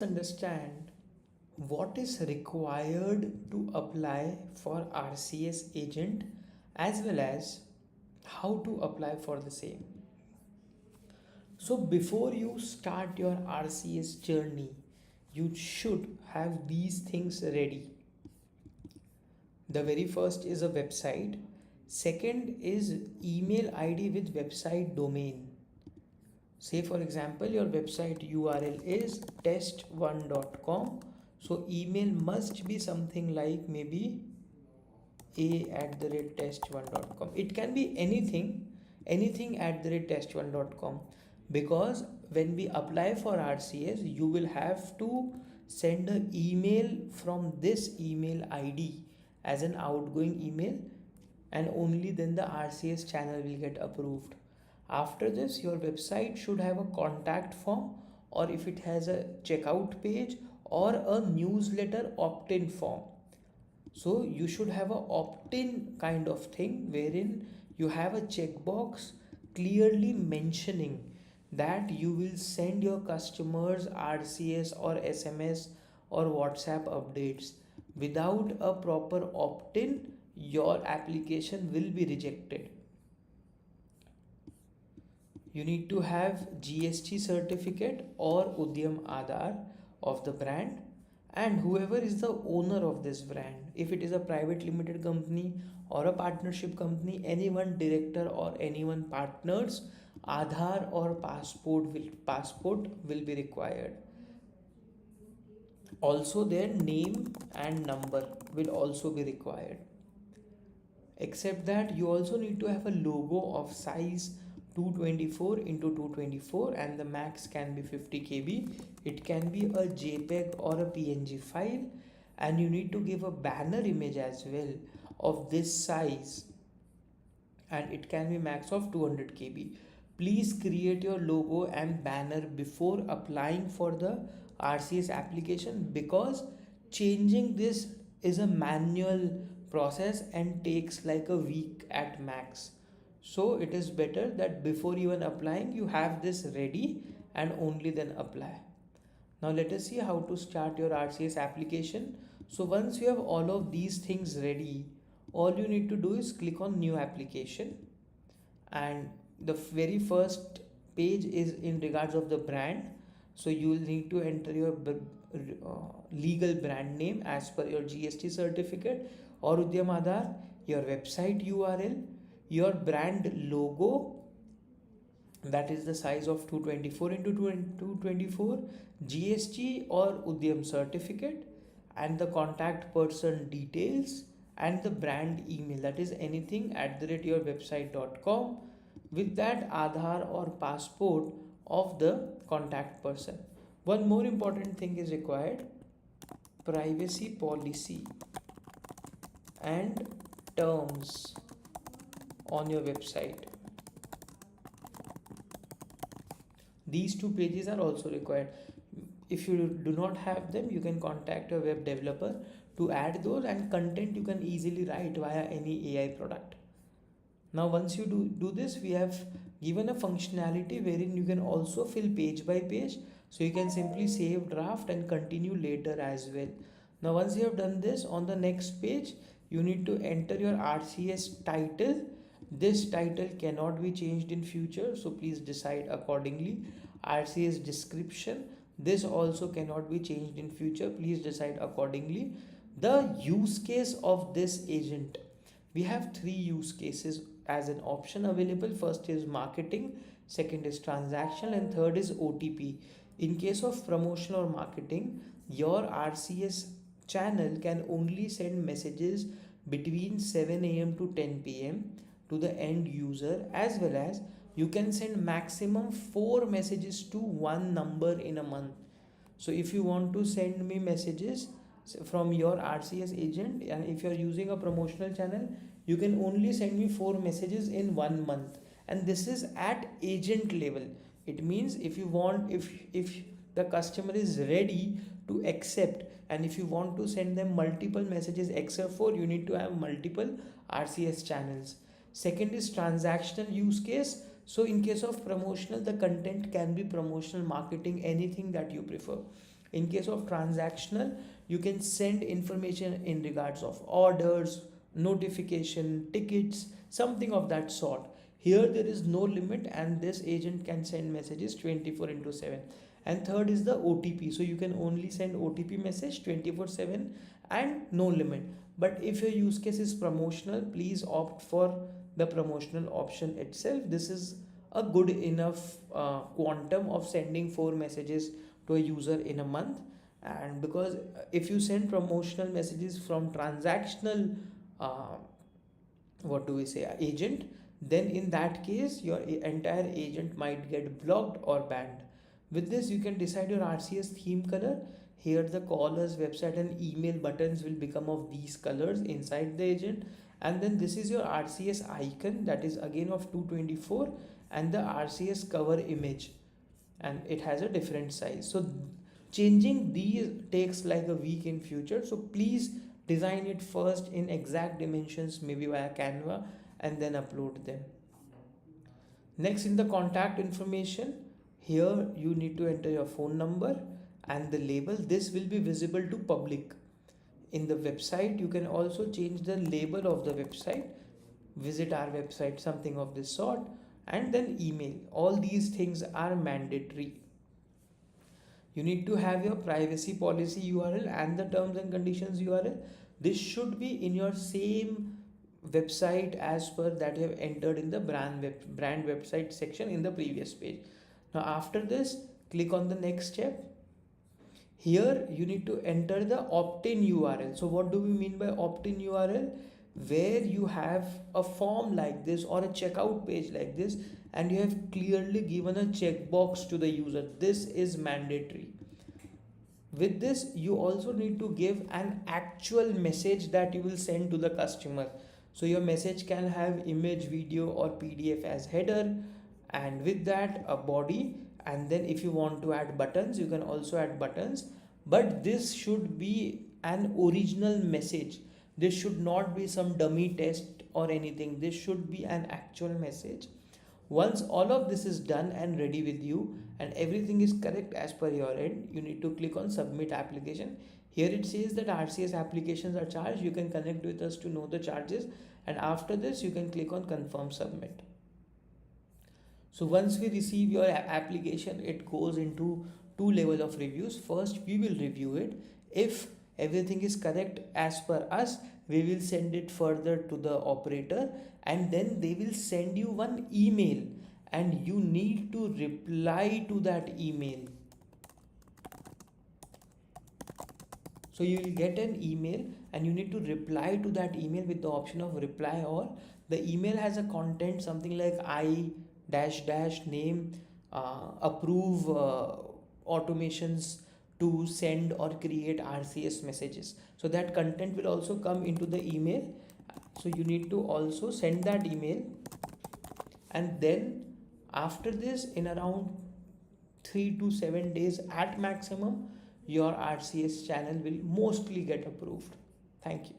Understand what is required to apply for RCS agent as well as how to apply for the same. So before you start your RCS journey, you should have these things ready. The very first is a website. Second is email ID with website domain. Say for example, your website URL is test1.com. So email must be something like maybe a@test1.com. It can be anything @test1.com, because when we apply for RCS, you will have to send an email from this email ID as an outgoing email, and only then the RCS channel will get approved. After this, your website should have a contact form, or if it has a checkout page or a newsletter opt-in form. So you should have a opt-in kind of thing wherein you have a checkbox clearly mentioning that you will send your customers RCS or SMS or WhatsApp updates. Without a proper opt-in, your application will be rejected. You need to have GST certificate or Udyam Aadhaar of the brand, and whoever is the owner of this brand, if it is a private limited company or a partnership company, anyone director or anyone partners Aadhaar or passport will be required. Also their name and number will also be required. Except that, you also need to have a logo of size 224 into 224, and the max can be 50 KB. It can be a JPEG or a PNG file, and you need to give a banner image as well of this size, and it can be max of 200 KB. Please create your logo and banner before applying for the RCS application, because changing this is a manual process and takes like a week at max. So it is better that before even applying, you have this ready and only then apply. Now let us see how to start your RCS application. So once you have all of these things ready, all you need to do is click on new application, and the very first page is in regards of the brand. So you will need to enter your legal brand name as per your GST certificate or Udyam Aadhaar, your website URL, your brand logo, that is the size of 224 into 224, GST or Udyam certificate, and the contact person details, and the brand email, that is anything @yourwebsite.com, with that Aadhaar or passport of the contact person. One more important thing is required: privacy policy and terms on your website. These two pages are also required. If you do not have them, you can contact a web developer to add those, and content you can easily write via any AI product. Now once you do this, we have given a functionality wherein you can also fill page by page, so you can simply save draft and continue later as well. Now once you have done this, on the next page you need to enter your RCS title. This title cannot be changed in future, so please decide accordingly. RCS description, this also cannot be changed in future, please decide accordingly. The use case of this agent, we have three use cases as an option available. First is marketing, second is transactional, and third is OTP. In case of promotion or marketing, your RCS channel can only send messages between 7 a.m. to 10 p.m. to the end user, as well as you can send maximum 4 messages to one number in a month. So if you want to send me messages from your RCS agent, and if you are using a promotional channel, you can only send me 4 messages in 1 month, and this is at agent level. It means if you want, if the customer is ready to accept, and if you want to send them multiple messages except for, you need to have multiple RCS channels. Second is transactional use case. So in case of promotional, the content can be promotional marketing, anything that you prefer. In case of transactional, you can send information in regards of orders, notification, tickets, something of that sort. Here there is no limit, and this agent can send messages 24 into 7. And third is the OTP. So you can only send OTP message 24/7 and no limit. But if your use case is promotional, please opt for the promotional option itself. This is a good enough quantum of sending 4 messages to a user in a month. And because if you send promotional messages from transactional uh, what do we say agent, then in that case your entire agent might get blocked or banned. With this you can decide your RCS theme color. Here the callers, website and email buttons will become of these colors inside the agent. And then this is your RCS icon, that is again of 224, and the RCS cover image, and it has a different size. So changing these takes like a week in future. So please design it first in exact dimensions, maybe via Canva, and then upload them. Next, in the contact information, here you need to enter your phone number and the label. This will be visible to public. In the website, you can also change the label of the website, visit our website, something of this sort. And then email. All these things are mandatory. You need to have your privacy policy URL and the terms and conditions URL. This should be in your same website as per that you have entered in the brand website section in the previous page. Now after this, click on the next step. Here you need to enter the opt-in URL. So what do we mean by opt-in URL? Where you have a form like this or a checkout page like this, and you have clearly given a checkbox to the user. This is mandatory. With this, you also need to give an actual message that you will send to the customer. So your message can have image, video or PDF as header, and with that a body. And then if you want to add buttons, you can also add buttons, but this should be an original message. This should not be some dummy test or anything. This should be an actual message. Once all of this is done and ready with you and everything is correct as per your end, you need to click on submit application. Here it says that RCS applications are charged. You can connect with us to know the charges, and after this you can click on confirm submit. So once we receive your application, it goes into 2 levels of reviews. First, we will review it. If everything is correct as per us, we will send it further to the operator, and then they will send you one email, and you need to reply to that email. So you will get an email and you need to reply to that email with the option of reply all. The email has a content something like I dash dash name, approve automations to send or create RCS messages. So that content will also come into the email. So you need to also send that email, and then after this, in around 3 to 7 days at maximum, your RCS channel will mostly get approved. Thank you.